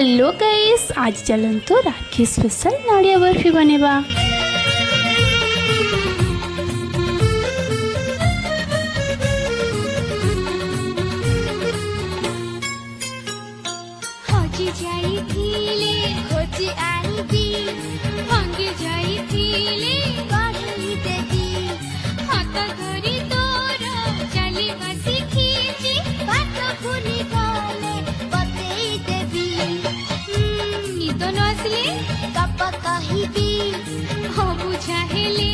Hello guys, आज चलंतु राखी special नड़िया barfi बनेबा। खोजी जाइथिले खोजी आइबी भांगी जाइथिले गढ़ी देबी हाथ धरी तोर चली बसी खींची बात भूली गले बतेई देबी निद न आसले गप कहिबी हो बुझा हेले